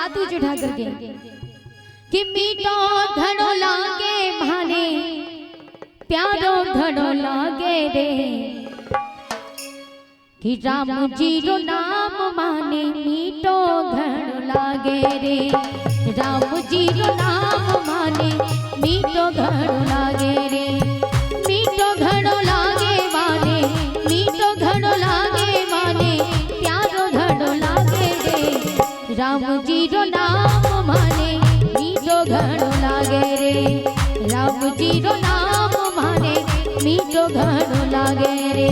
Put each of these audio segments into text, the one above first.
हाथ ऊंचे उठा करके कि मीठो घड़ो लागे माने प्यारो घड़ो लागे रे कि राम जी रो नाम माने मीठो घड़ो लागे रे राम जी रो नाम माने मीठो घड़ो लागे रे मीठो घड़ो लागे माने मीठो घड़ो लागे माने प्यारो घड़ो लागे रे राम जी रो नाम माने मीठो घड़ो लागे रे राम जी रो नाम माने मीठो घड़ो लागे रे।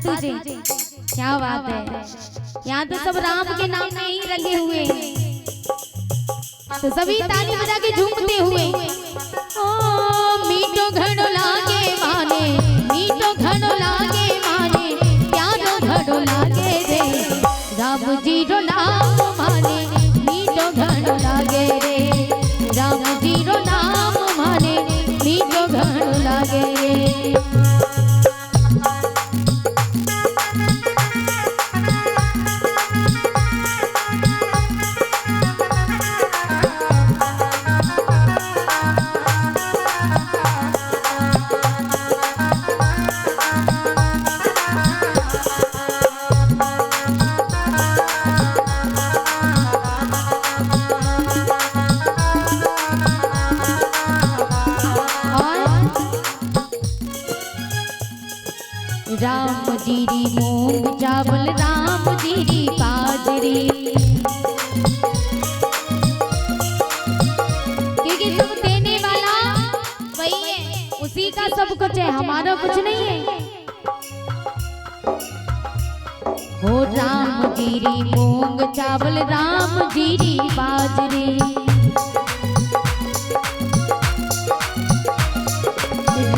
तुझे क्या बात है, यहाँ तो सब राम के नाम में ही रंगे हुए हैं, तो सभी ताली बजा के झूमते हुए ओ मीठो घड़ो लागे माने मीठो घड़ो लागे माने प्यारो घड़ो लागे रे राम जी रो नाम माने मीठो घड़ो लागे रे राम जी रो नाम माने मीठो घड़ो लागे रे। राम जीरी मूंग चावल राम जीरी बाजरी क्योंकि सब देने वाला वही है, उसी का सब कुछ है, हमारा कुछ नहीं है। हो राम जीरी मूंग चावल राम जीरी बाजरी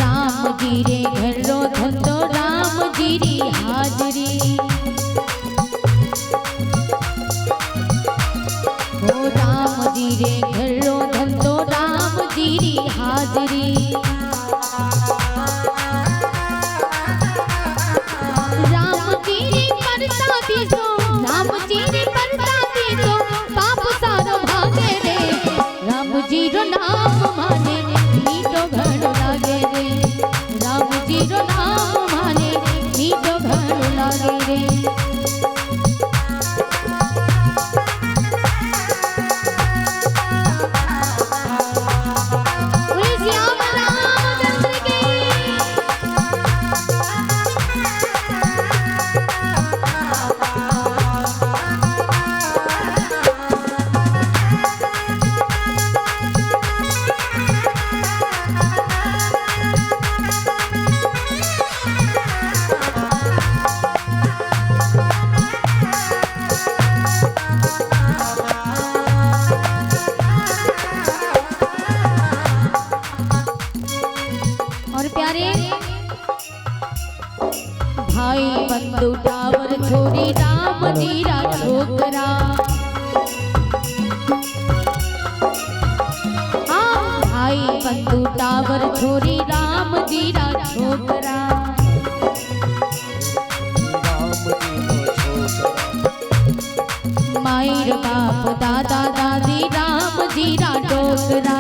राम जीरे घरो धंधो राम जीरी हाजरी हो राम जीरे घरो धंधो राम जीरी हाजरी राम जीरी परता दीसो राम जीरी परता दीसो पाप सारो भागे रे राम जी रो नाम माने मीठो घड़ो लागे रे राम जी रो नाम माने मीठो घड़ो लागे रे। भाई बंधु टावर छोरी राम जीरा छोकरा भाई बंधु टावर छोरी राम जीरा छोकरा मायर बाप दादा दादी राम जीरा डोकरा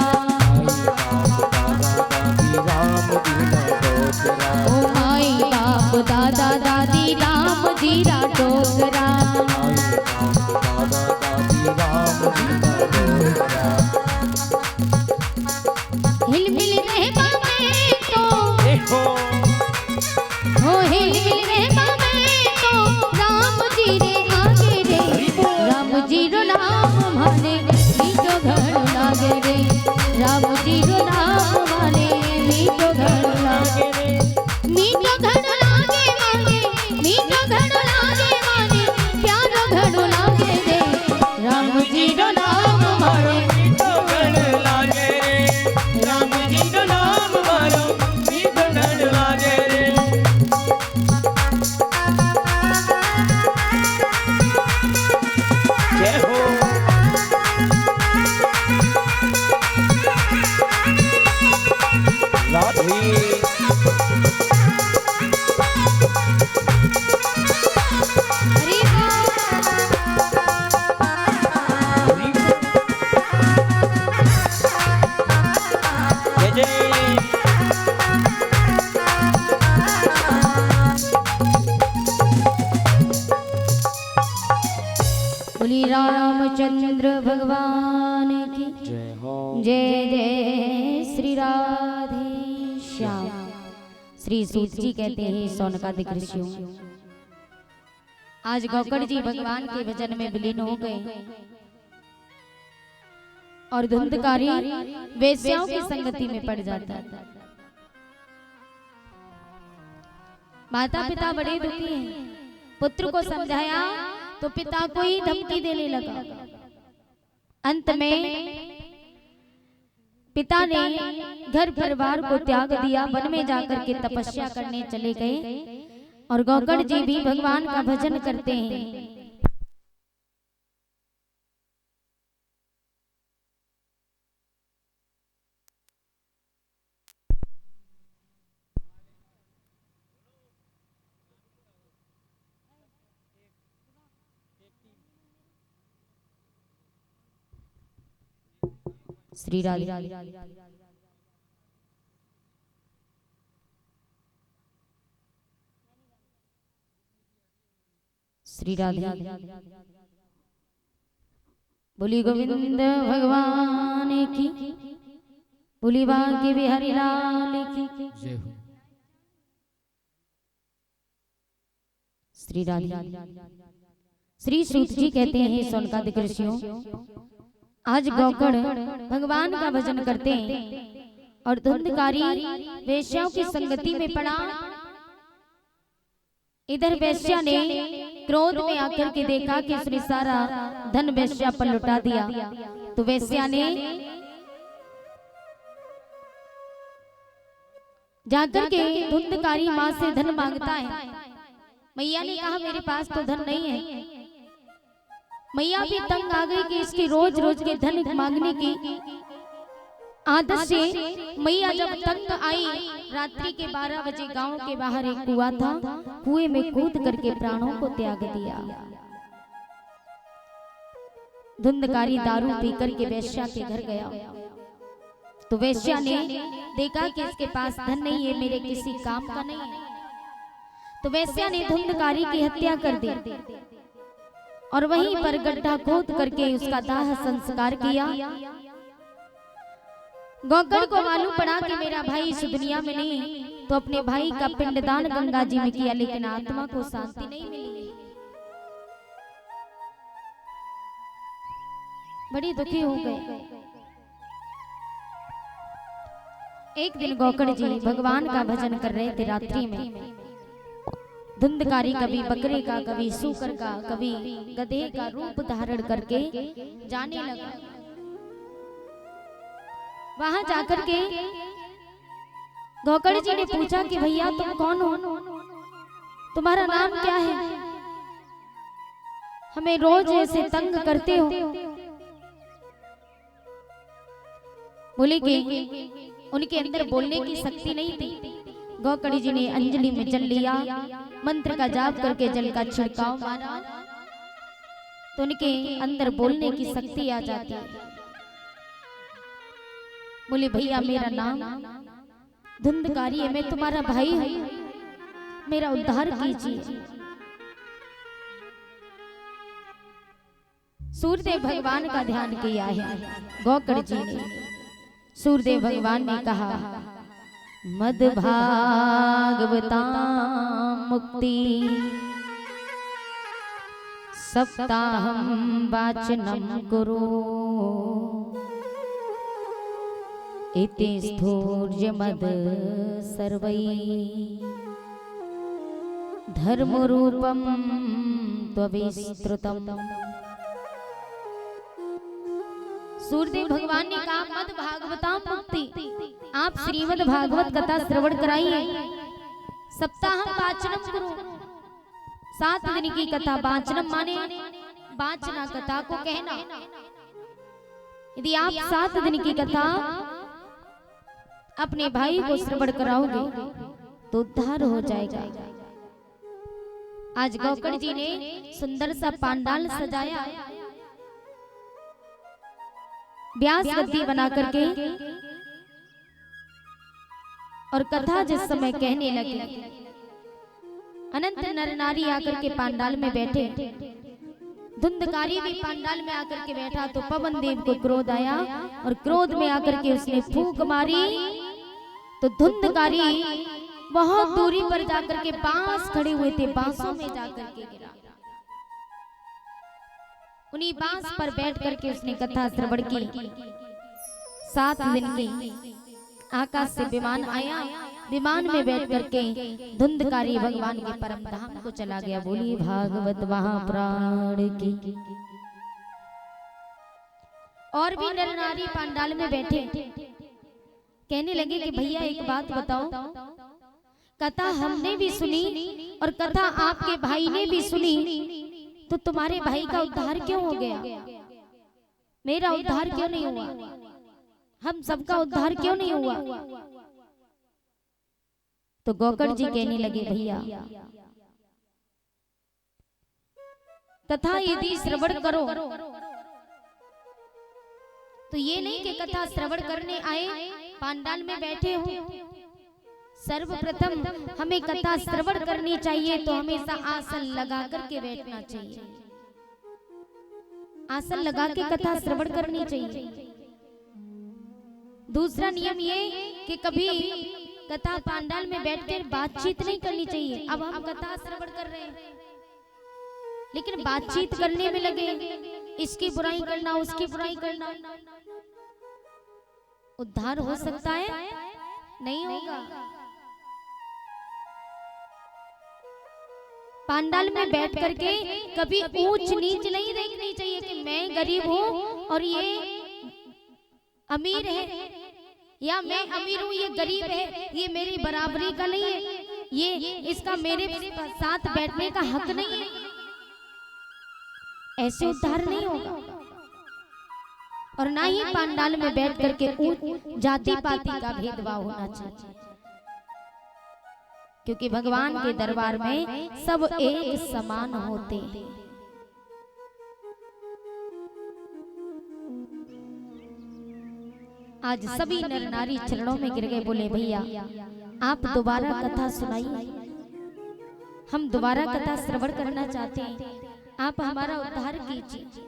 ओ माई बाप दादा दादी राम जीरा डोकरा हिल मिल रहे बाबे तो हो हिल मिल रहे बाबे तो राम जी रे आगे रे राम जी रो नाम माने मीठो घड़ो लागे रे राम जी रो नाम माने मीठो घड़ो लागे रे मीठो घड़ो लागे माने मीठो घड़ो लागे माने प्यारो घड़ो लागे रे राम जी रो नाम माने मीठो घड़ो लागे रे राम जी रो नाम मानो मीठो घड़ो लागे रे। बोली रामचंद्र भगवान की जय हो। जय जय श्री राधे श्याम। श्री सूत जी कहते हैं सोनकादिक ऋषियों, आज गौकड़ जी भगवान के भजन में विलीन हो गए और धुंधकारी वेश्याओं की संगति में पड़ जाता है। माता पिता बड़े दुखी हैं, पुत्र को समझाया तो पिता को ही धमकी देने लगा। अंत में पिता ने घर परिवार को त्याग दिया, वन में जाकर के तपस्या करने चले गए और गौकड़ जी भी भगवान का भजन करते हैं। श्री राधे श्री राधे बोली गोविंद भगवान की, बोली बांके बिहारी लाल की जय हो। श्री राधे। श्री सूत जी कहते हैं सोनकादिक ऋषियों, आज गौकड़ भगवान का भजन करते हैं और धुंधकारी वेश्याओं की संगति में पड़ा। इधर वेश्या ने क्रोध में आकर के देखा कि उसने सारा धन वेश्या पर लुटा दिया, तो वेश्या ने जाकर के धुंधकारी माँ से धन मांगता है। मैया ने कहा मेरे पास तो धन नहीं है। मैया भी तंग आ गई कि इसकी रोज रोज के धन मांगने की आदत से मैया जब तंग आई, रात्रि के 12 बजे गांव के बाहर एक कुआं था, कुएं में कूद करके प्राणों को त्याग दिया। धुंधकारी दारू पीकर के वेश्या के घर गया, तो वेश्या ने देखा कि इसके पास धन नहीं है, मेरे किसी काम का नहीं है, तो वेश्या ने धुंधकारी की हत्या कर दी और वहीं पर गड्ढा खोद करके उसका दाह संस्कार किया। गौकड़ को मालूम पड़ा कि मेरा भाई इस दुनिया में नहीं, तो अपने भाई का पिंडदान गंगा जी में किया, लेकिन आत्मा को शांति नहीं मिली। बड़ी दुखी हो गए। एक दिन गौकड़ जी भगवान का भजन कर रहे थे रात्रि में। धुंधकारी कभी बकरे का, कभी सूकर का, कभी गधे का रूप धारण करके जाने लगा। वहां जाकर के गौकड़ जी ने पूछा कि भैया तुम कौन हो, तुम्हारा नाम क्या है, हमें रोज ऐसे तंग करते हो। बोले कि उनके अंदर बोलने की शक्ति नहीं थी। गौकड़ जी ने अंजलि में जल लिया, मंत्र का जाप करके जल का छिड़काव मारा, तो उनके अंदर बोलने की शक्ति आ जाती है। बोले भैया मेरा नाम धुंधकारी है, मैं तुम्हारा भाई हूं, मेरा उद्धार कीजिए। सूर्यदेव भगवान का ध्यान किया है गौकड़ जी ने। सूर्यदेव भगवान ने कहा मद भागवता मुक्ति सप्ताहं वाचनं कुरु इति स्थूर्यमद सर्वै धर्मरूपं त्वविस्तृतम्। सूर्यदेव भगवान ने कहा मद भागवता मुक्ति, आप श्रीमद् भागवत कथा श्रवण कराइए। सप्ताह वाचनम करो, 7 दिन की कथा। वाचनम माने वाचना, कथा को कहना। यदि आप 7 दिन की कथा अपने भाई को श्रवण कराओगे तो उद्धार हो जाएगा। आज गोकर्ण जी ने सुंदर सा पांडाल सजाया, व्यास गद्दी बना करके, और कथा जिस समय कहने लगे, अनंत नर नारी आकर के पांडाल में बैठे। धुंधकारी भी पांडाल में आकर के बैठा तो पवन देव को क्रोध आया और क्रोध में आकर के उसने फूंक मारी तो धुंधकारी बहुत दूरी पर जाकर के बांस खड़े हुए थे, बांसों में जाकर के गिरा। उन्हीं बांस पर बैठ करके उसने कथा श्रवण की। 7 दिन की आकाश से विमान आया, विमान में बैठ करके धुंधकारी भगवान के परम धाम को चला गया। बोली भागवत महापुराण की। और भी नर नारी पांडाल में बैठे, कहने लगे कि भैया एक बात बताओ, कथा हमने भी सुनी और कथा आपके भाई ने भी सुनी, तो तुम्हारे भाई का उद्धार क्यों हो गया, मेरा उद्धार क्यों नहीं हुआ, हम सबका उद्धार क्यों नहीं हुआ? तो गोकर्ण जी कहने लगे भैया कथा यदि श्रवण करो तो ये नहीं कि कथा श्रवण करने आए पांडाल में बैठे हो। सर्वप्रथम हमें कथा श्रवण करनी चाहिए तो हमेशा आसन लगा करके बैठना चाहिए, आसन लगा के कथा श्रवण करनी चाहिए। दूसरा नियम ये कि कभी कथा पांडाल में बैठकर बातचीत नहीं करनी चाहिए। अब हम कथा श्रवण कर रहे हैं लेकिन बातचीत करने में लगे, इसकी बुराई करना, उसकी बुराई करना, उद्धार हो सकता है? नहीं होगा। पांडाल में बैठ करके कभी ऊंच नीच नहीं देखनी चाहिए कि मैं गरीब हूं और ये अमीर है, या मैं अमीर हूं ये गरीब है, ये मेरी बराबरी का नहीं है, ये इसका मेरे साथ बैठने का हक नहीं है। ऐसे उद्धार नहीं होगा। और ना ही पांडाल में बैठ करके जाति पाति का भेदभाव होना चाहिए, क्योंकि भगवान के दरबार में सब एक समान होते हैं। आज सभी नर नारी चरणों में गिर गए, बोले भैया आप दोबारा कथा सुनाइए, हम दोबारा कथा श्रवण करना चाहते हैं, आप हमारा उद्धार कीजिए।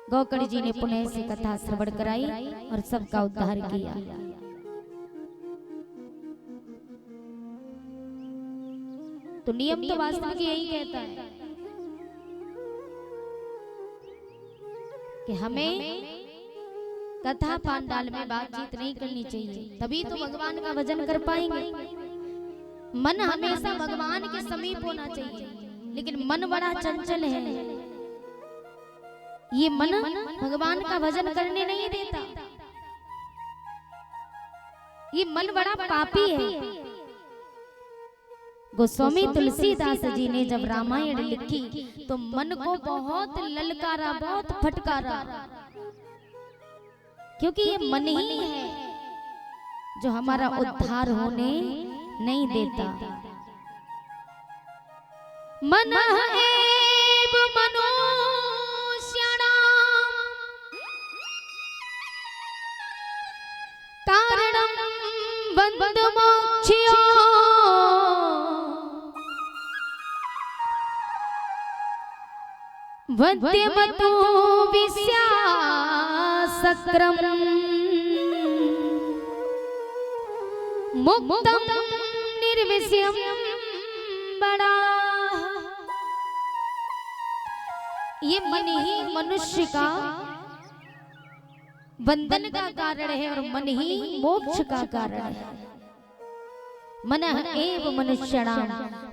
गोकर्ण जी ने पुनः से कथा श्रवण कराई और सबका उद्धार किया। तो नियम तो वास्तव में यही कहता है कि हमें कथा पांडाल में बातचीत नहीं करनी चाहिए, तभी तो भगवान का भजन कर पाएंगे। मन हमेशा भगवान के समीप होना चाहिए, लेकिन मन बड़ा चंचल है, ये मन भगवान का भजन करने नहीं देता। ये मन बड़ा पापी है। गोस्वामी तुलसीदास जी ने जब रामायण लिखी तो मन को बहुत ललकारा, बहुत फटकारा, क्योंकि ये मन ही है जो हमारा उद्धार होने नहीं देता। मन एव मनुष्याणां कारणं बन्धुमोक्षयो वद्यमतो विस्यासक्रम मुक्तम निर्विषयम बड़ा। ये मन ही मनुष्य का बंधन का कारण है और मन ही मोक्ष का कारण है। मन एव मनुष्याणां,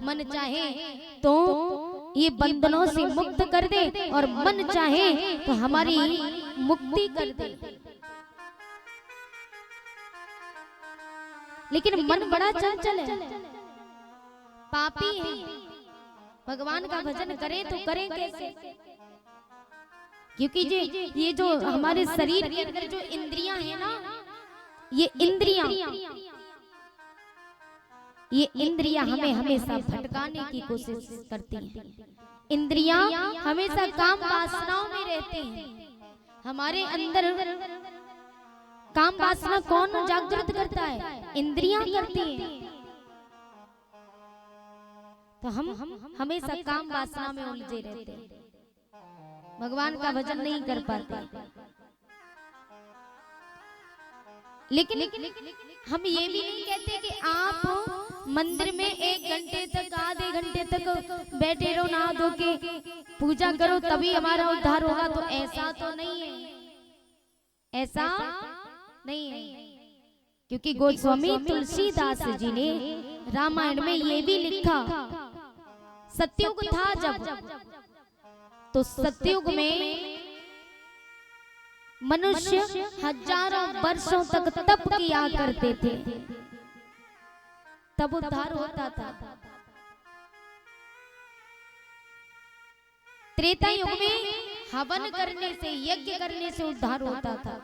मन चाहे तो ये बंधनों से मुक्त कर दे और मन चाहे तो हमारी मुक्ति कर दे, लेकिन मन बड़ा चंचल है, पापी है। भगवान का भजन करें तो करें कैसे? क्योंकि ये जो हमारे शरीर के अंदर जो इंद्रियां हैं ना, ये इंद्रियां हमें हमेशा भटकाने की कोशिश करती हैं। इंद्रियां हमेशा काम वासनाओं में रहते हैं। हमारे अंदर काम वासना कौन जागृत करता है? इंद्रियां करती हैं। तो हम हमेशा काम वासना में उलझे रहते हैं, भगवान का भजन नहीं कर पाते। लेकिन हम ये भी नहीं कहते कि आप मंदिर में 1 घंटे तक, आधे घंटे तक बैठे रहो, नहा धो के पूजा करो तभी हमारा उद्धार होगा। तो ऐसा तो नहीं है, ऐसा नहीं है। क्योंकि गोस्वामी तुलसीदास जी ने रामायण में ये भी लिखा, सतयुग था जब, तो सतयुग में मनुष्य हजारों वर्षों तक तप किया करते थे, तब उद्धार होता था। त्रेता युग में हवन करने से, यज्ञ करने से उद्धार होता था,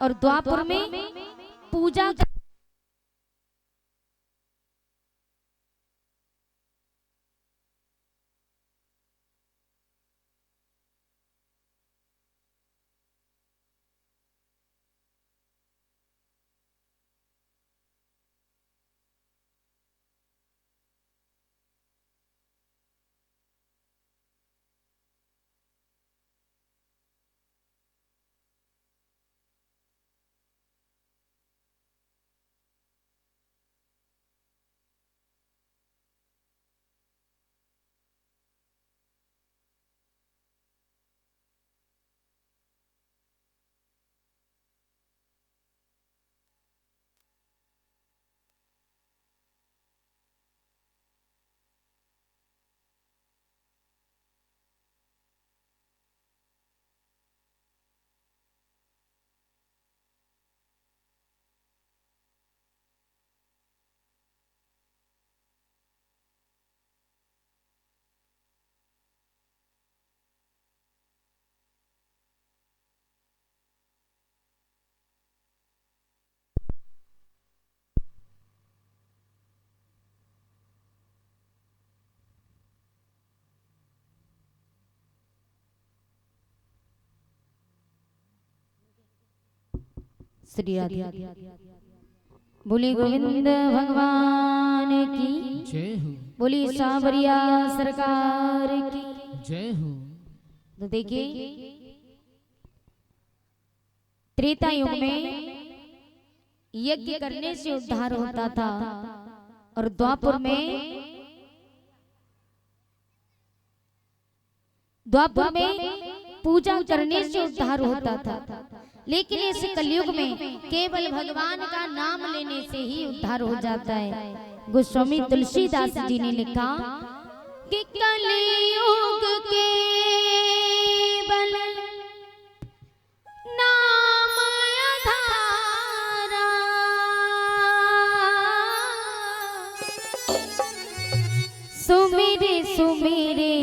और द्वापर में पूजा श्री राधे। बोली गोविंद भगवान की जय हो, बोली सावरिया सरकार की जय हो। तो देखिए, त्रेता युग में यज्ञ करने से उद्धार होता था, और द्वापर में पूजा करने से उद्धार होता था। लेकिन इस कलयुग में केवल भगवान का नाम लेने से ही उद्धार हो जाता है। गोस्वामी तुलसीदास जी ने लिखा कि कलयुग केवल नाम आधारा, सुमिरे सुमिरे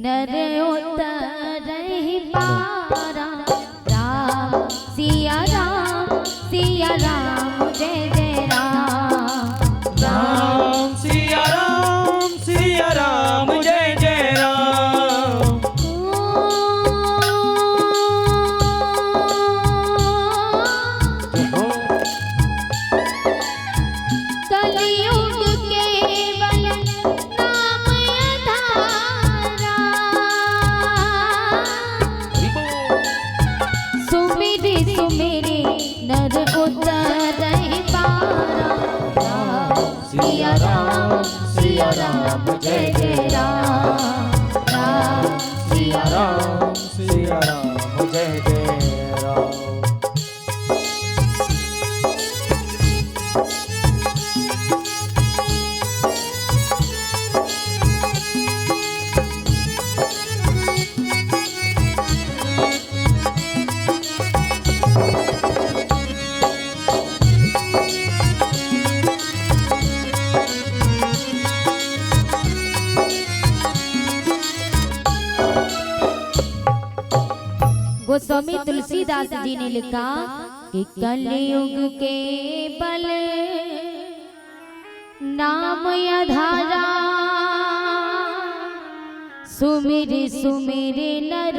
नर उतरहि पारा। सिया राम जय जय राम, राम सिया राम जय जय राम। कलयुग केवल नाम आधारा, सुमिरे सुमिरे नर उतरहि पारा। सिया राम जय जय राम, राम सिया राम जय जय राम। गोस्वामी स्वामी तुलसीदास जी ने लिखा कि कलयुग के बल नाम आधारा, सुमिर सुमिर नर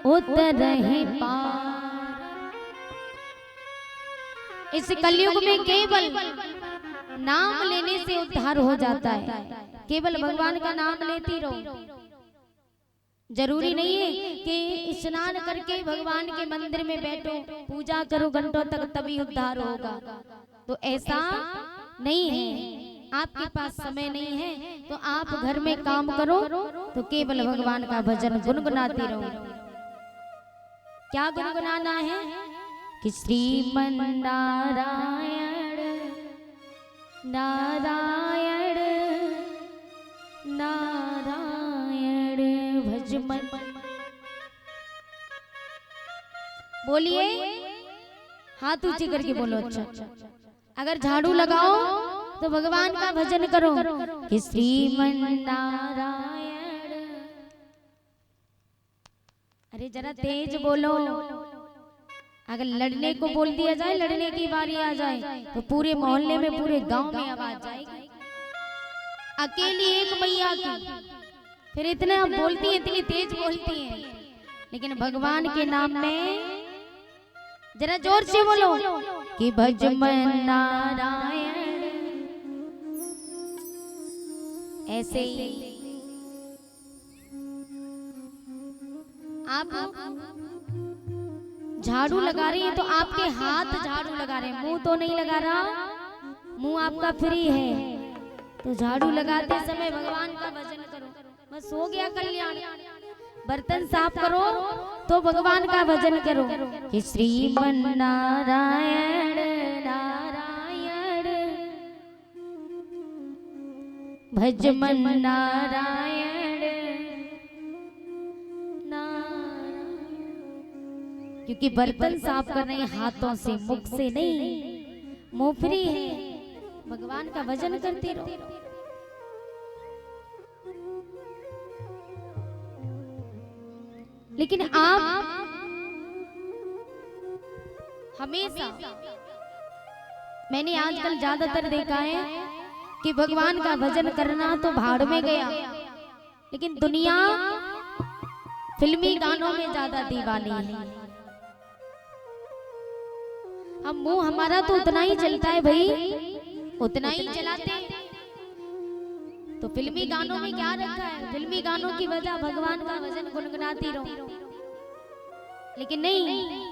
उतरहि पार। इस कलयुग में केवल नाम लेने से उद्धार हो जाता है। केवल भगवान का नाम लेती रहो। जरूरी नहीं है कि स्नान करके भगवान के मंदिर में बैठो, पूजा करो घंटों तक तभी उद्धार होगा। तो ऐसा नहीं है। आपके पास समय नहीं है तो आप घर में काम करो, तो केवल भगवान का भजन गुनगुनाती रहो। क्या गुनगुनाना है कि श्रीमन नारायण नारायण नारायण भजमन। बोलिए, हाथ ऊंचे करके बोलो। अच्छा, अगर झाड़ू लगाओ तो भगवान का भजन करो कि श्रीमन नारायण। अरे जरा तेज बोलो। अगर लड़ने को बोल दिया जाए, लड़ने की बारी आ जाए तो पूरे मोहल्ले में, पूरे गांव में आवाज जाएगी। अकेली एक मैया की फिर इतना बोलती है, इतनी तेज बोलती है, लेकिन भगवान के नाम में जरा जोर से बोलो कि भजमन नारायण। ऐसे ही आप झाड़ू लगा रही है तो आपके हाथ झाड़ू लगा रहे हैं, मुंह तो नहीं लगा रहा। मुंह आपका फ्री है, तो झाड़ू लगाते समय भगवान का भजन करो, बस हो गया कल्याण। बर्तन साफ करो तो भगवान का भजन करो कि श्रीमन नारायण नारायण भजमन नारायण नारायण। क्योंकि बर्तन साफ कर रहे हैं हाथों से, मुख से नहीं। मुंह फ्री है, भगवान का भजन करते रहो। लेकिन आप हमेशा, मैंने आजकल ज्यादातर देखा है कि भगवान का भजन करना तो भाड़ में गया, लेकिन दुनिया फिल्मी गानों में ज्यादा दीवानी है। हम मुंह हमारा तो उतना ही चलता है भाई, उतना ही चलाते हैं। तो फिल्मी गानों में क्या रखा है? फिल्मी गानों की वजह भगवान का भजन गुनगुनाती रहो। लेकिन नहीं,